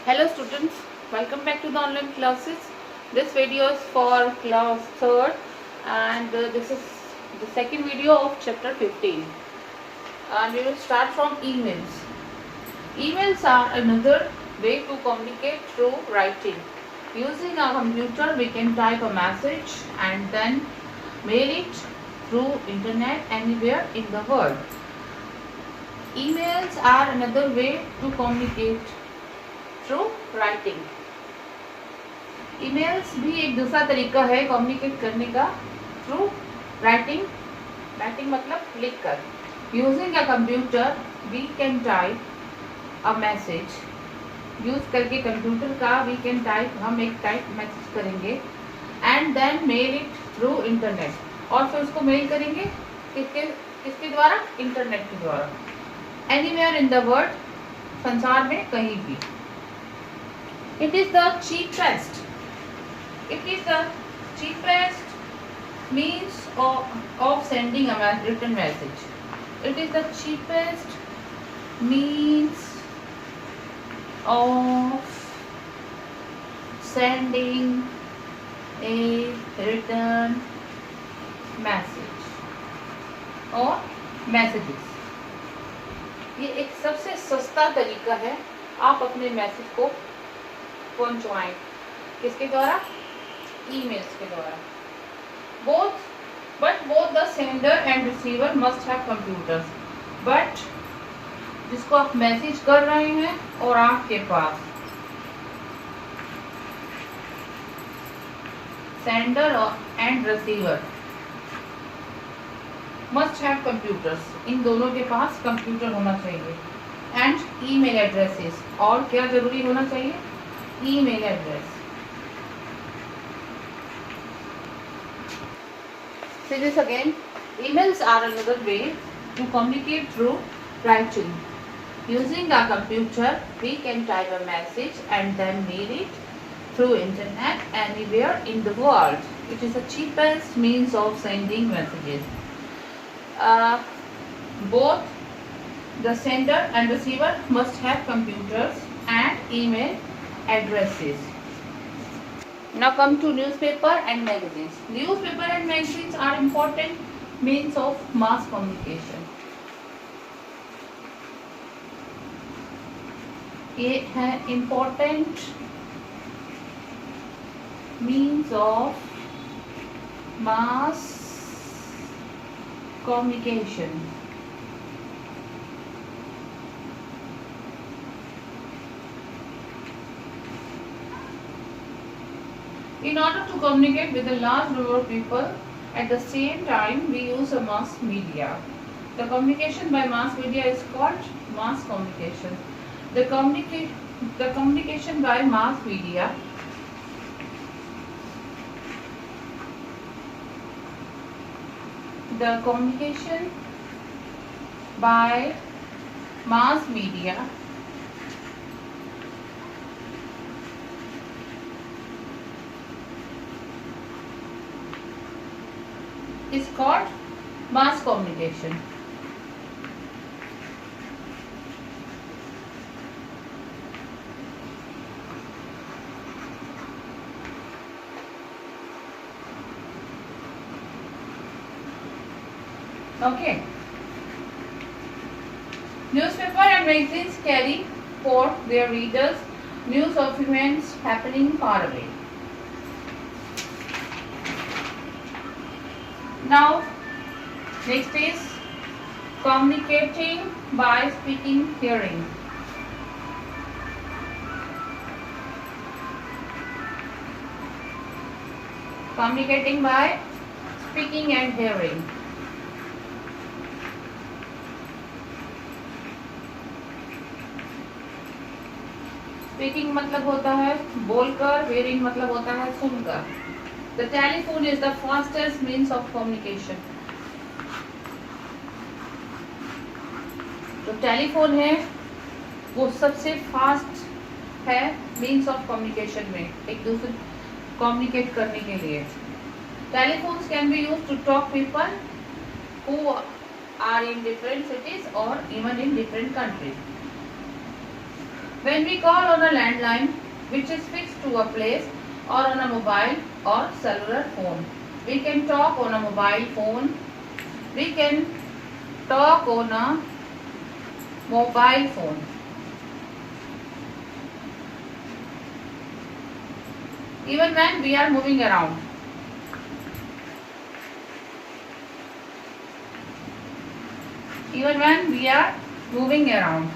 Hello students, welcome back to the online classes. This video is for class 3rd and this is the second video of chapter 15. And we will start from emails. Emails are another way to communicate through writing. Using a computer we can type a message and then mail it through internet anywhere in the world. Emails are another way to communicate through writing. Emails भी एक दूसरा तरीका है communicate करने का through writing. Writing मतलब लिख कर. Using a computer we can type a message. Use करके कंप्यूटर का वी कैन टाइप, हम एक टाइप मैसेज करेंगे and then mail it through internet. और फिर उसको मेल करेंगे किसके द्वारा? इंटरनेट के द्वारा. एनीवेयर इन द वर्ल्ड, संसार में कहीं भी. It is the cheapest. It is the cheapest means of sending a written message. It is the cheapest means of sending a written message or messages. ये एक सबसे सस्ता तरीका है आप अपने मैसेज को पहुंचवाएं. किसके द्वारा? ईमेल्स के द्वारा. Both the sender and receiver must have computers. But जिसको आप मैसेज कर रहे हैं और आपके पास sender and receiver must have computers. इन दोनों के पास कंप्यूटर होना चाहिए. And email addresses. और क्या जरूरी होना चाहिए? email address. See this again. Emails are another way to communicate through writing. Using a computer, we can type a message and then mail it through internet anywhere in the world. It is the cheapest means of sending messages. Both the sender and receiver must have computers and email addresses. Now come to newspaper and magazines. Newspaper and magazines are important means of mass communication. ये है important means of mass communication. In order to communicate with a large number of people at the same time, we use a mass media. The communication by mass media is called mass communication. The communication by mass media is called mass communication. Okay. Newspaper and magazines carry for their readers news of events happening far away. Now, next is communicating by speaking, hearing. Communicating by speaking and hearing. Speaking मतलब होता है बोलकर, hearing मतलब होता है सुनकर. The telephone is the fastest means of communication. जो telephone है वो सबसे फास्ट है मीन्स ऑफ कम्युनिकेशन में, एक दूसरे कम्युनिकेट करने के लिए. Telephones can be used to talk people who are in different cities or even in different countries. When we call on a landline which is fixed to a place or on a mobile or cellular phone, we can talk on a mobile phone. We can talk on a mobile phone. Even when we are moving around. Even when we are moving around.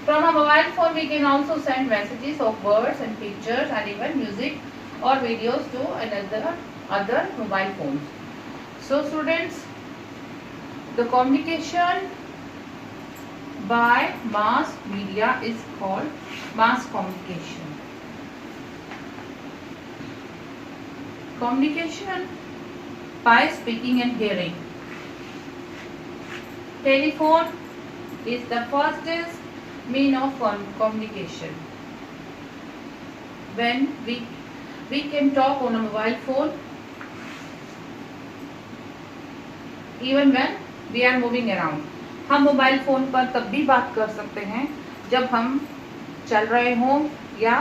From a mobile phone we can also send messages of words and pictures and even music or videos to other mobile phones. So students, the communication by mass media is called mass communication. Communication by speaking and hearing. Telephone is the fastest means of communication. When we can talk on a mobile phone even when we are moving around. हम mobile phone पर तब भी बात कर सकते हैं जब हम चल रहे हों या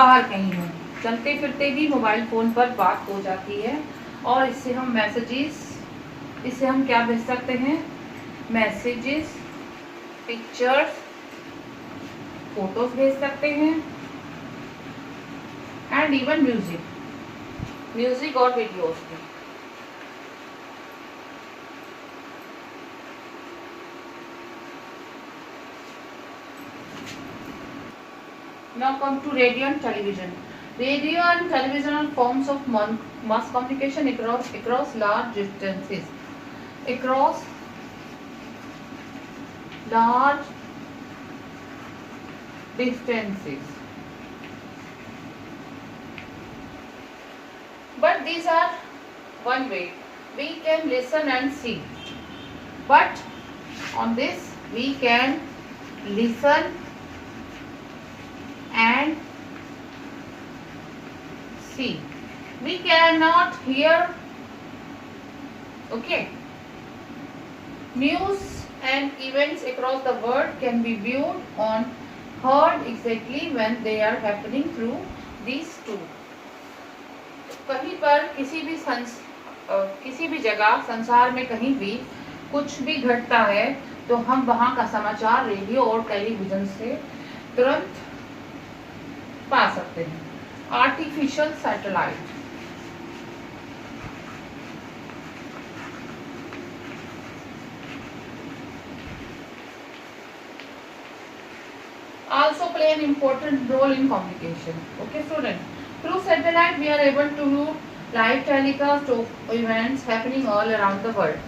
बाहर कहीं हों. चलते फिरते भी मोबाइल फ़ोन पर बात हो जाती है और इससे हम इससे हम क्या भेज सकते हैं? मैसेजेस, पिक्चर्स, फोटोज भेज सकते हैं एंड इवन म्यूजिक और वीडियोस भी. Now come to radio and television. Radio and television are forms of mass communication across large distances. Across large distances. But these are one way. We can listen and see. But on this we can listen and see. We cannot hear. Okay. News and events across the world can be viewed on heard exactly when they are happening through these two. कहीं पर किसी भी जगह संसार में कहीं भी कुछ भी घटता है तो हम वहाँ का समाचार रेडियो और टेलीविजन से तुरंत पा सकते हैं. Artificial satellite. Also play an important role in communication. Okay student, through satellite we are able to do live telecast of events happening all around the world.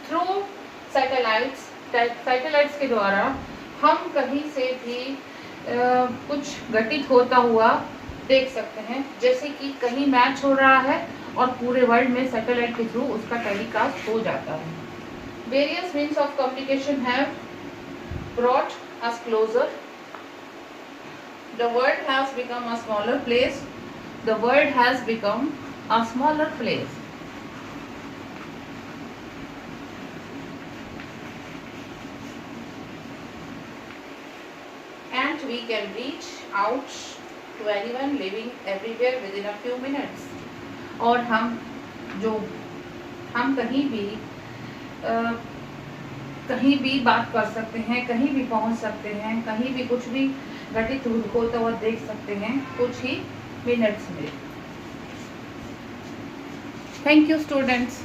Through satellites के द्वारा हम कहीं से भी कुछ घटित होता हुआ देख सकते हैं. जैसे कि कहीं मैच हो रहा है और पूरे वर्ल्ड में सैटेलाइट के थ्रू उसका टेलीकास्ट हो जाता है. Various means of communication have brought us closer. The world has become a smaller place. The world has become a smaller place. And we can reach out to anyone living everywhere within a few minutes. और हम कहीं भी बात कर सकते हैं, कहीं भी पहुंच सकते हैं, कहीं भी कुछ भी घटित होता हुआ देख सकते हैं कुछ ही मिनट्स में. Thank you students.